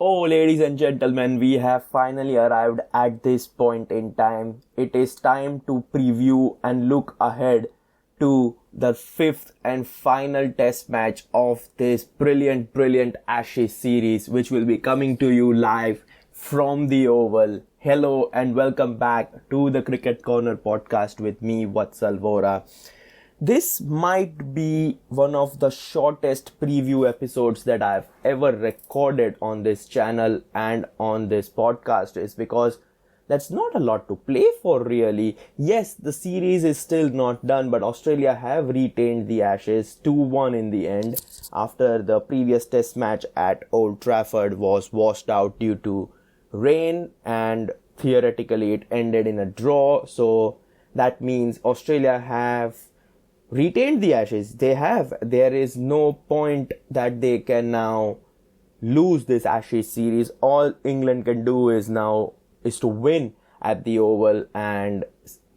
Oh, ladies and gentlemen, we have finally arrived at this point in time. It is time to preview and look ahead to the fifth and final test match of this brilliant Ashes series, which will be coming to you live from the Oval. Hello and welcome back to the Cricket Corner podcast with me, Vatsal Vora. This might be one of the shortest preview episodes that I've ever recorded on this channel and on this podcast, is because that's not a lot to play for really. Yes, the series is still not done, but Australia have retained the Ashes 2-1 in the end after the previous test match at Old Trafford was washed out due to rain, and theoretically it ended in a draw. So that means Australia have retained the Ashes. There is no point that they can now lose this Ashes series. All England can do is to win at the Oval and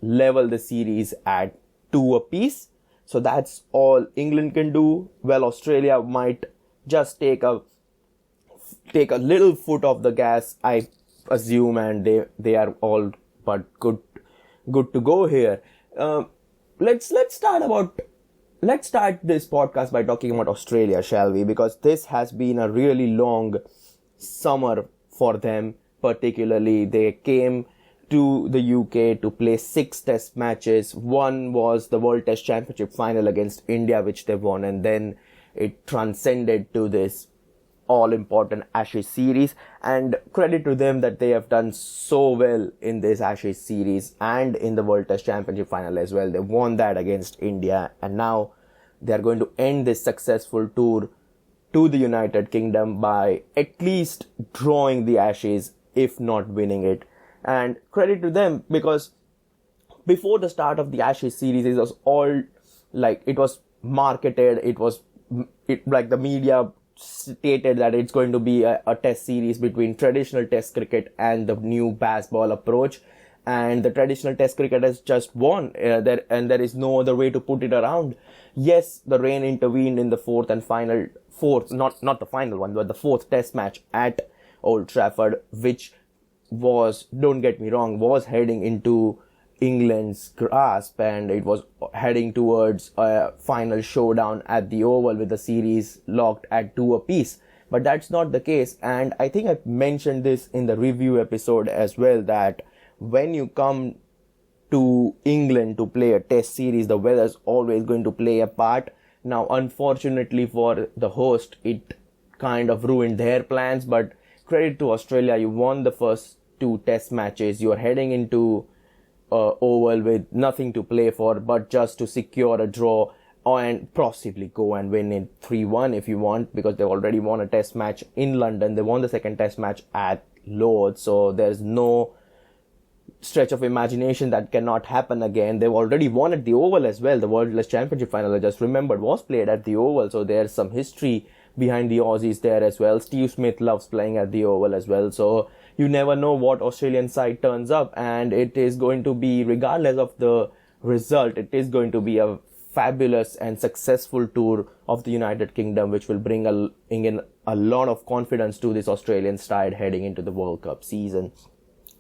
level the series at 2 apiece. So that's all England can do. Well, Australia might just take a little foot off the gas, I assume, and they are all but good to go here. Let's start this podcast by talking about Australia, shall we? Because this has been a really long summer for them. Particularly, they came to the UK to play 6 test matches. One was the World Test Championship final against India, which they won, and then it transcended to this all-important Ashes series. And credit to them that they have done so well in this Ashes series and in the World Test Championship final as well. They won that against India, and now they are going to end this successful tour to the United Kingdom by at least drawing the Ashes, if not winning it. And credit to them, because before the start of the Ashes series, it was all like, it was marketed, like the media stated that it's going to be a test series between traditional test cricket and the new baseball approach, and the traditional test cricket has just won, and there is no other way to put it around. Yes, the rain intervened in the fourth, not the final one, but the fourth test match at Old Trafford, which was, don't get me wrong, was heading into England's grasp, and it was heading towards a final showdown at the Oval with the series locked at 2 apiece. But that's not the case, and I think I mentioned this in the review episode as well, that when you come to England to play a test series, the weather's always going to play a part. Now, unfortunately for the host, it kind of ruined their plans, but credit to Australia, you won the first 2 test matches. You're heading into Oval with nothing to play for but just to secure a draw and possibly go and win it 3-1 if you want, because they've already won a test match in London. They won the second test match at Lord's, so there's no stretch of imagination that cannot happen again. They've already won at the Oval as well. The World Test Championship final, I just remembered, was played at the Oval, so there's some history behind the Aussies there as well. Steve Smith loves playing at the Oval as well, so you never know what Australian side turns up, and it is going to be, regardless of the result, it is going to be a fabulous and successful tour of the United Kingdom, which will bring in a lot of confidence to this Australian side heading into the World Cup season.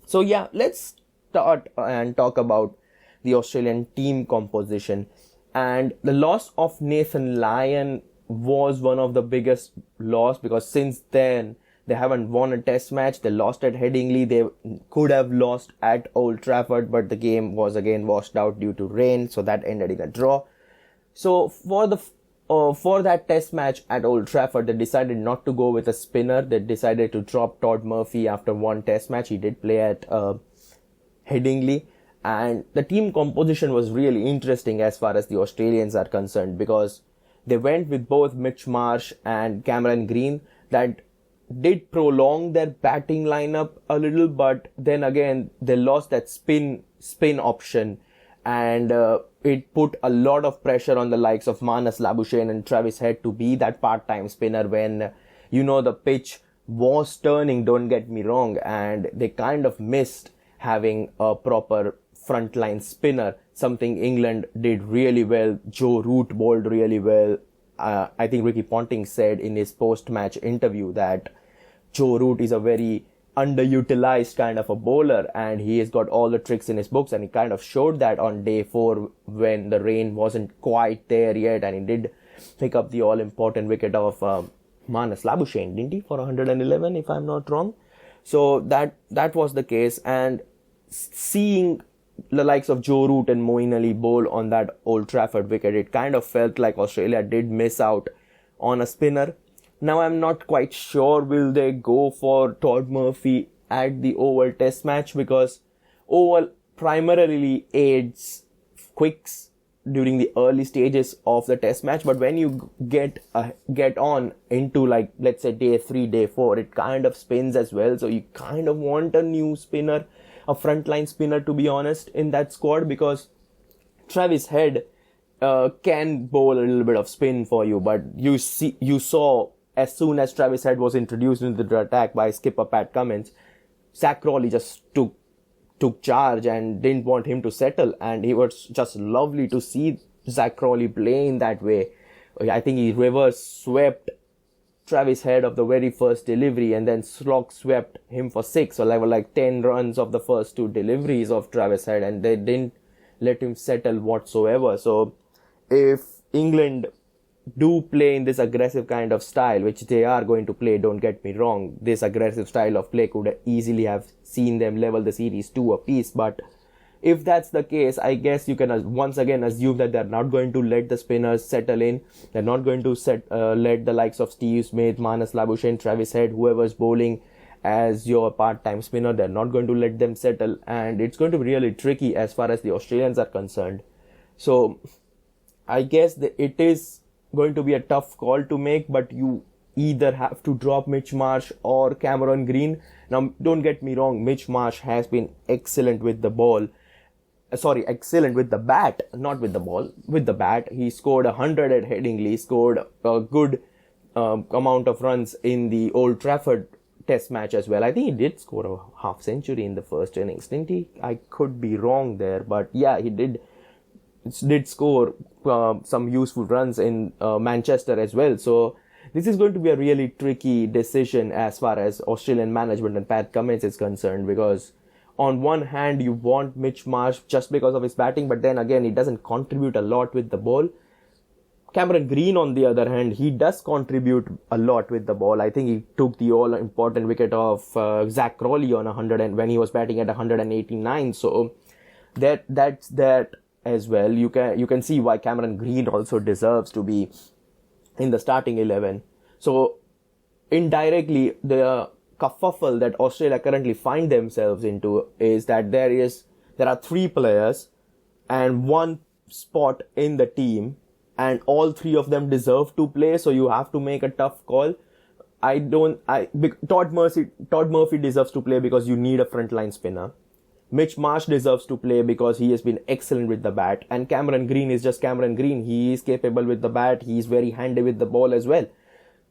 So yeah, let's start and talk about the Australian team composition. And the loss of Nathan Lyon was one of the biggest loss, because since then they haven't won a test match. They lost at Headingley. They could have lost at Old Trafford, but the game was again washed out due to rain, so that ended in a draw. So for that test match at Old Trafford, they decided not to go with a spinner. They decided to drop Todd Murphy after one test match. He did play at Headingley. And the team composition was really interesting as far as the Australians are concerned, because they went with both Mitch Marsh and Cameron Green. That did prolong their batting lineup a little, but then again they lost that spin option, and it put a lot of pressure on the likes of Marnus Labuschagne and Travis Head to be that part-time spinner when, the pitch was turning, don't get me wrong, and they kind of missed having a proper frontline spinner, something England did really well. Joe Root bowled really well. I think Ricky Ponting said in his post-match interview that Joe Root is a very underutilized kind of a bowler, and he has got all the tricks in his books, and he kind of showed that on day 4 when the rain wasn't quite there yet, and he did pick up the all-important wicket of Marnus Labuschagne, didn't he, for 111 if I'm not wrong. So that was the case, and seeing the likes of Joe Root and Moeen Ali bowl on that Old Trafford wicket, it kind of felt like Australia did miss out on a spinner. Now I'm not quite sure will they go for Todd Murphy at the Oval Test match, because Oval primarily aids quicks during the early stages of the Test match, but when you get on into, like, let's say day 3, day 4, it kind of spins as well. So you kind of want a new spinner, a frontline spinner, to be honest, in that squad, because Travis Head can bowl a little bit of spin for you, but you saw as soon as Travis Head was introduced into the attack by skipper Pat Cummins, Zak Crawley just took charge and didn't want him to settle, and it was just lovely to see Zak Crawley play in that way. I think he reverse swept Travis Head of the very first delivery, and then slog swept him for 6, so like 10 runs of the first 2 deliveries of Travis Head, and they didn't let him settle whatsoever. So if England do play in this aggressive kind of style, which they are going to play, don't get me wrong, this aggressive style of play could easily have seen them level the series 2 apiece, but if that's the case, I guess you can once again assume that they're not going to let the spinners settle in. They're not going to let the likes of Steve Smith, Marnus Labuschagne, Travis Head, whoever's bowling as your part-time spinner, they're not going to let them settle, and it's going to be really tricky as far as the Australians are concerned. So I guess it is going to be a tough call to make, but you either have to drop Mitch Marsh or Cameron Green. Now, don't get me wrong, Mitch Marsh has been excellent with the ball. Excellent with the bat, not with the ball, with the bat. He scored 100 at Headingley, scored a good amount of runs in the Old Trafford Test match as well. I think he did score a half century in the first innings, didn't he? I could be wrong there, but yeah, he did score some useful runs in Manchester as well. So this is going to be a really tricky decision as far as Australian management and Pat Cummins is concerned, because on one hand you want Mitch Marsh just because of his batting, but then again he doesn't contribute a lot with the ball. Cameron Green, on the other hand, he does contribute a lot with the ball. I think he took the all-important wicket of Zak Crawley on 100 and when he was batting at 189. So that's that as well. You can see why Cameron Green also deserves to be in the starting 11. So indirectly, the kerfuffle that Australia currently find themselves into is that there are 3 players and 1 spot in the team, and all 3 of them deserve to play. So you have to make a tough call. Todd Murphy deserves to play because you need a frontline spinner. Mitch Marsh deserves to play because he has been excellent with the bat, and Cameron Green is just Cameron Green. He is capable with the bat. He is very handy with the ball as well.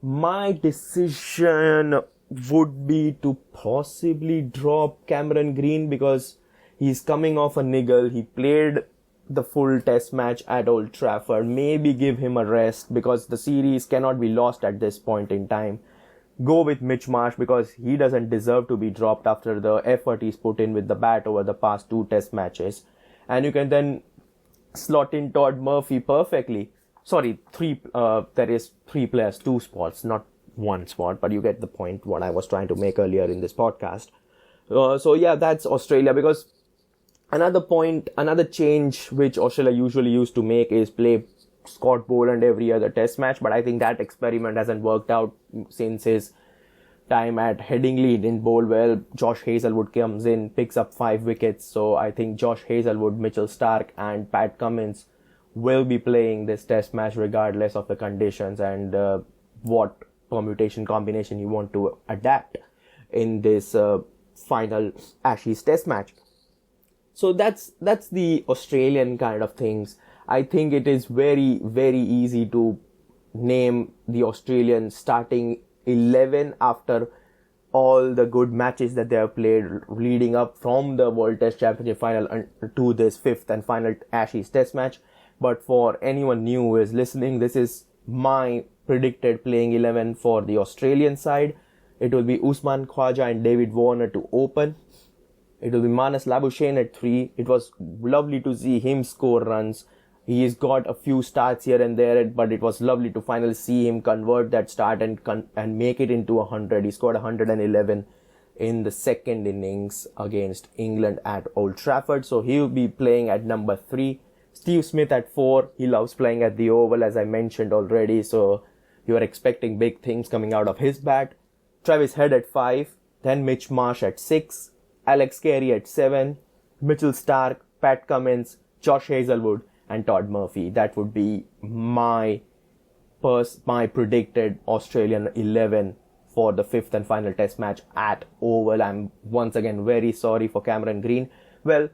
My decision would be to possibly drop Cameron Green because he's coming off a niggle. He played the full Test match at Old Trafford. Maybe give him a rest because the series cannot be lost at this point in time. Go with Mitch Marsh because he doesn't deserve to be dropped after the effort he's put in with the bat over the past 2 Test matches. And you can then slot in Todd Murphy perfectly. Sorry, there is 3 players, 2 spots, not 1 spot, but you get the point what I was trying to make earlier in this podcast. So yeah, that's Australia, because another change which Australia usually used to make is play Scott Boland every other Test match, but I think that experiment hasn't worked out since his time at Headingley. He didn't bowl well. Josh Hazlewood comes in, picks up 5 wickets, so I think Josh Hazlewood, Mitchell Starc and Pat Cummins will be playing this Test match regardless of the conditions and what permutation combination you want to adapt in this final Ashes Test match. So that's the Australian kind of things. I think it is very, very easy to name the Australian starting 11 after all the good matches that they have played leading up from the World Test Championship final to this 5th and final Ashes Test match. But for anyone new who is listening, this is my predicted playing 11 for the Australian side. It will be Usman Khwaja and David Warner to open. It will be Manas Labuschagne at 3. It was lovely to see him score runs. He's got a few starts here and there, but it was lovely to finally see him convert that start and make it into 100. He scored 111 in the second innings against England at Old Trafford. So he will be playing at number 3. Steve Smith at 4. He loves playing at the Oval, as I mentioned already. So you are expecting big things coming out of his bat. Travis Head at 5. Then Mitch Marsh at 6. Alex Carey at 7. Mitchell Starc, Pat Cummins, Josh Hazelwood, and Todd Murphy. That would be my predicted Australian 11 for the 5th and final test match at Oval. I'm once again very sorry for Cameron Green. Well,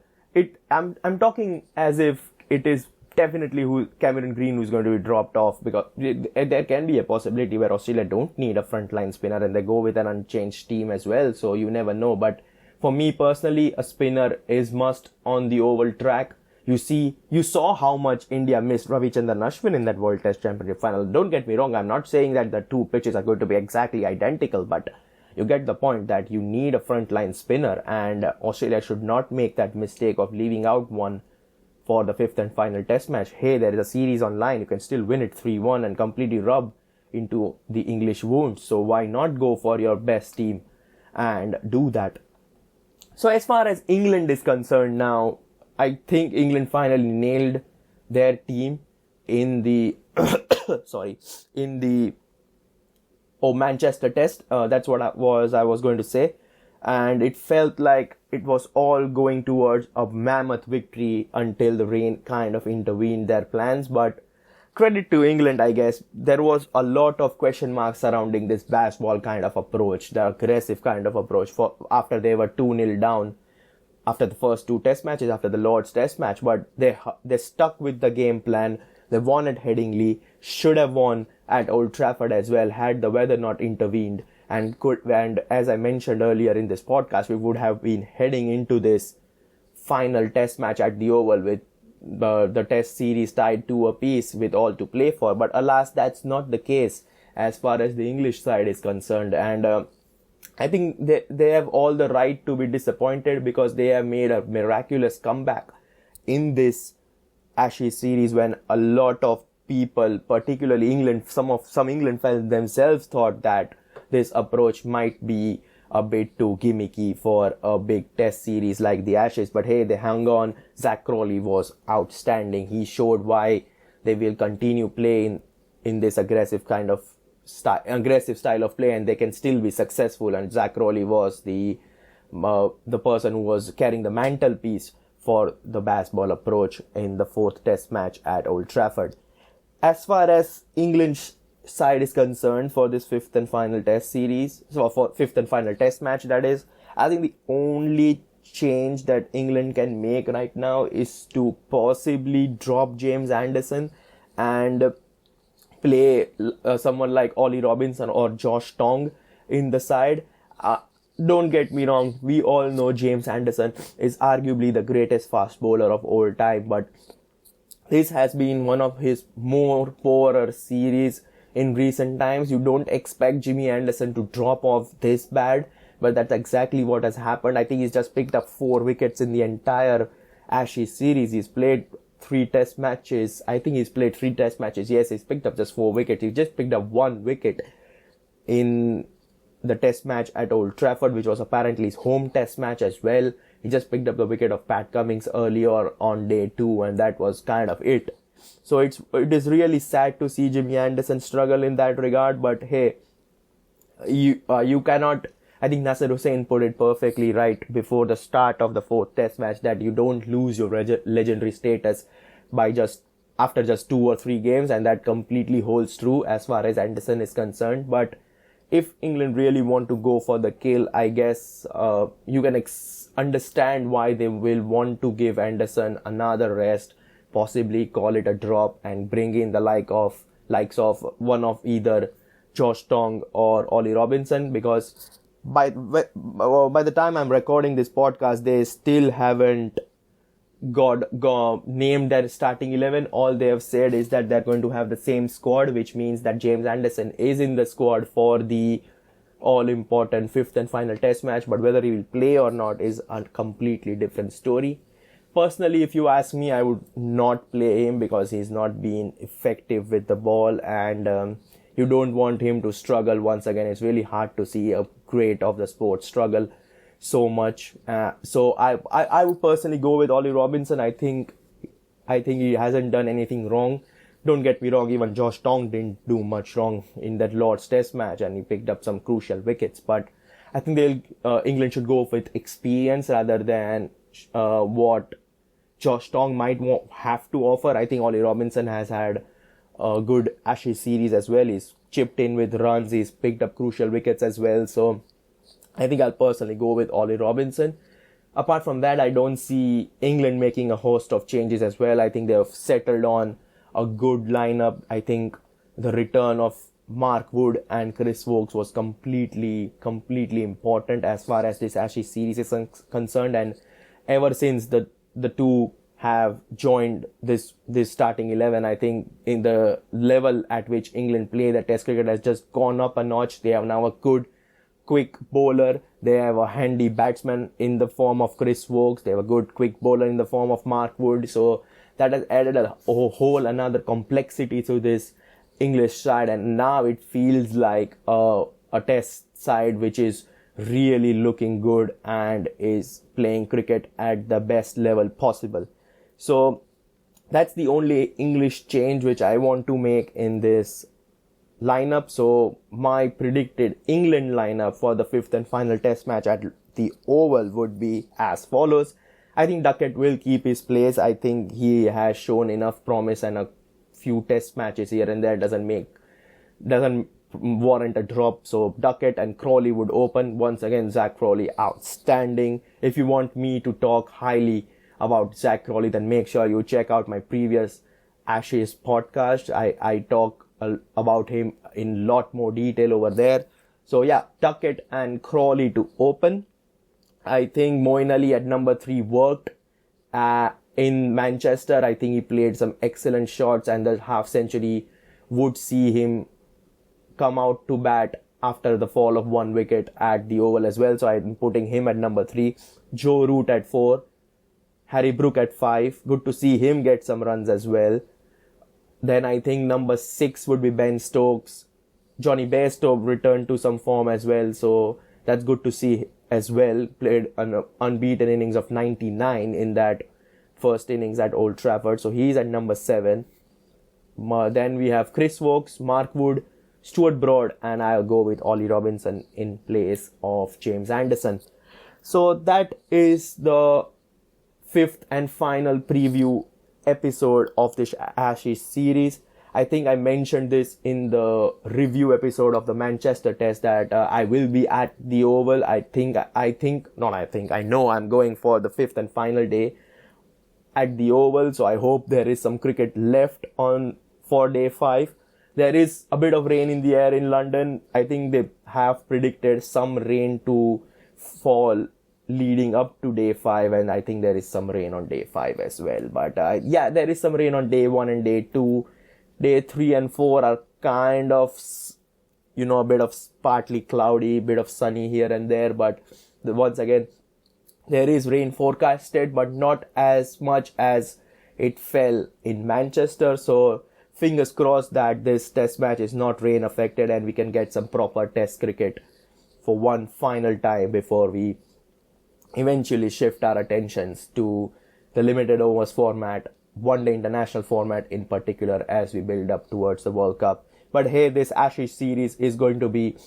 I'm talking as if it is definitely Cameron Green who's going to be dropped off, because there can be a possibility where Australia don't need a frontline spinner and they go with an unchanged team as well. So you never know. But for me personally, a spinner is must on the Oval track. You saw how much India missed Ravichandran Ashwin in that World Test Championship final. Don't get me wrong, I'm not saying that the two pitches are going to be exactly identical, but you get the point that you need a frontline spinner, and Australia should not make that mistake of leaving out one for the 5th and final test match. Hey, there is a series online, you can still win it 3-1 and completely rub into the English wounds. So why not go for your best team and do that? So as far as England is concerned now, I think England finally nailed their team in the Manchester Test. That's what I was going to say, and it felt like it was all going towards a mammoth victory until the rain kind of intervened their plans. But credit to England, I guess. There was a lot of question marks surrounding this baseball kind of approach, the aggressive kind of approach after they were 2-0 down after the first 2 test matches, after the Lord's Test match. But they stuck with the game plan. They won at Headingley, should have won at Old Trafford as well had the weather not intervened, and as I mentioned earlier in this podcast, we would have been heading into this final test match at the Oval with the test series tied 2 apiece with all to play for. But alas, that's not the case as far as the English side is concerned, and I think they have all the right to be disappointed, because they have made a miraculous comeback in this Ashes series when a lot of people, particularly England, some England fans themselves thought that this approach might be a bit too gimmicky for a big test series like the Ashes. But hey, they hung on. Zach Crawley was outstanding. He showed why they will continue playing in this aggressive style of play, and they can still be successful. And Zach Crawley was the person who was carrying the mantelpiece for the baseball approach in the 4th test match at Old Trafford. As far as England's side is concerned for this 5th and final test series, so for 5th and final test match, that is, I think the only change that England can make right now is to possibly drop James Anderson and play someone like Ollie Robinson or Josh Tong in the side. Don't get me wrong, we all know James Anderson is arguably the greatest fast bowler of all time, but this has been one of his more poorer series in recent times. You don't expect Jimmy Anderson to drop off this bad, but that's exactly what has happened. I think he's just picked up 4 wickets in the entire Ashes series. He's played 3 test matches. I think he's played 3 test matches. Yes, he's picked up just 4 wickets. He just picked up 1 wicket in the test match at Old Trafford, which was apparently his home test match as well. He just picked up the wicket of Pat Cummins earlier on day 2, and that was kind of it. So it is really sad to see Jimmy Anderson struggle in that regard, but hey, you cannot. I think Nasser Hussain put it perfectly right before the start of the 4th test match, that you don't lose your legendary status after just 2 or 3 games, and that completely holds true as far as Anderson is concerned. But if England really want to go for the kill, I guess you can understand why they will want to give Anderson another rest, possibly call it a drop, and bring in the likes of one of either Josh Tong or Ollie Robinson, because by the time I'm recording this podcast, they still haven't got named their starting 11. All they have said is that they're going to have the same squad, which means that James Anderson is in the squad for the all-important fifth and final test match, but whether he will play or not is a completely different story. Personally, if you ask me, I would not play him because he's not been effective with the ball, and you don't want him to struggle once again. It's really hard to see a great of the sport struggle so much. So I would personally go with Ollie Robinson. I think he hasn't done anything wrong. Don't get me wrong, even Josh Tong didn't do much wrong in that Lord's Test match, and he picked up some crucial wickets. But I think England should go with experience rather than what Josh Tong might have to offer. I think Ollie Robinson has had a good Ashes series as well. He's chipped in with runs. He's picked up crucial wickets as well. So I think I'll personally go with Ollie Robinson. Apart from that, I don't see England making a host of changes as well. I think they've settled on a good lineup. I think the return of Mark Wood and Chris Woakes was completely important as far as this Ashes series is concerned. And ever since the two have joined this starting 11, I think in the level at which England play the Test cricket has just gone up a notch. They have now a good quick bowler. They have a handy batsman in the form of Chris Woakes. They have a good quick bowler in the form of Mark Wood. So that has added a whole another complexity to this English side, and now it feels like a Test side which is really looking good and is playing cricket at the best level possible. So that's the only English change which I want to make in this lineup. So my predicted England lineup for the fifth and final Test match at the Oval would be as follows. I think Duckett will keep his place. I think he has shown enough promise, and a few Test matches here and there doesn't warrant a drop. So Duckett and Crawley would open. Once again, Zak Crawley outstanding. If you want me to talk highly about Zak Crawley, then make sure you check out my previous Ashes podcast. I talk about him in lot more detail over there. So yeah, Duckett and Crawley to open. I think Moeen Ali at number 3 worked in Manchester. I think he played some excellent shots, and the half century would see him come out to bat after the fall of 1 wicket at the Oval as well. So I'm putting him at number 3. Joe Root at 4. Harry Brook at 5. Good to see him get some runs as well. Then I think number 6 would be Ben Stokes. Johnny Bairstow returned to some form as well, so that's good to see as well. Played an unbeaten innings of 99 in that first innings at Old Trafford, so he's at number 7. Then we have Chris Woakes, Mark Wood, Stuart Broad, and I'll go with Ollie Robinson in place of James Anderson. So that is the fifth and final preview episode of this Ashes series. I think I mentioned this in the review episode of the Manchester Test that I will be at the Oval. I know I'm going for the fifth and final day at the Oval. So I hope there is some cricket left on for day 5. There is a bit of rain in the air in London. I think they have predicted some rain to fall leading up to day 5, and I think there is some rain on day 5 as well. But there is some rain on day 1 and day 2. Day 3 and 4 are kind of, a bit of partly cloudy, bit of sunny here and there. But once again, there is rain forecasted, but not as much as it fell in Manchester. So fingers crossed that this Test match is not rain affected and we can get some proper Test cricket for one final time before we eventually shift our attentions to the limited overs format, one-day international format in particular, as we build up towards the World Cup. But hey, this Ashes series is going to be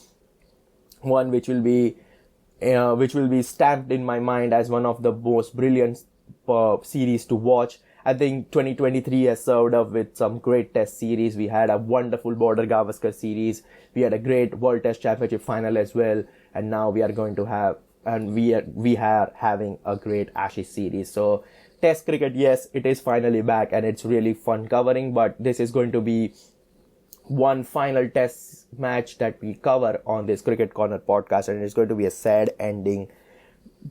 one which will be stamped in my mind as one of the most brilliant series to watch. I think 2023 has served up with some great Test series. We had a wonderful Border Gavaskar series. We had a great World Test Championship final as well, and now we are having a great Ashes series. So Test cricket, yes, it is finally back and it's really fun covering, but this is going to be one final Test match that we cover on this Cricket Corner podcast, and it's going to be a sad ending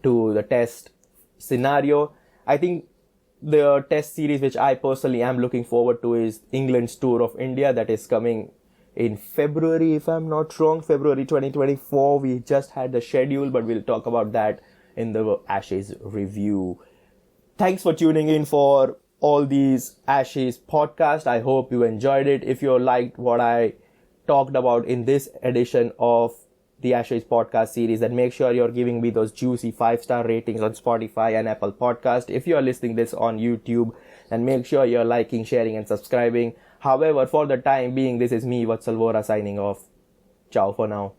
to the Test scenario. I think the Test series which I personally am looking forward to is England's tour of India that is coming in February, if I'm not wrong, February 2024. We just had the schedule, but we'll talk about that in the Ashes review. Thanks for tuning in for all these Ashes podcasts. I hope you enjoyed it. If you liked what I talked about in this edition of the Ashes podcast series, then make sure you're giving me those juicy 5-star ratings on Spotify and Apple Podcast. If you're listening this on YouTube, then make sure you're liking, sharing and subscribing. However, for the time being, this is me, Vatsal Vora, signing off. Ciao for now.